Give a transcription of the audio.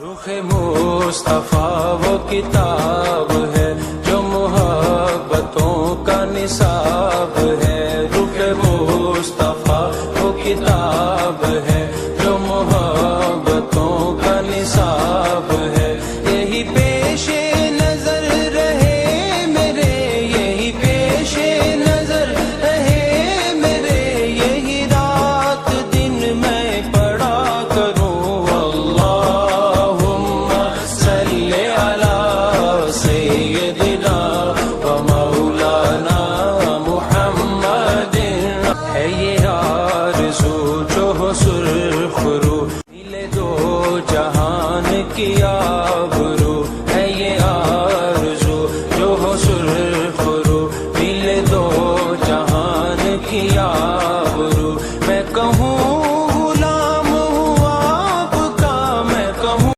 رخ مصطفیٰ وہ کتاب ہے جو محبتوں کا نصاب ہے، رخ مصطفیٰ وہ کتاب ہے جو محبتوں کا نصاب ہے، یہی پیش نظر رہے میرے، یہی پیش نظر رہے میرے، یہی رات دن میں پڑھا کروں سرخ رو، ملے دو جہان کی آبرو۔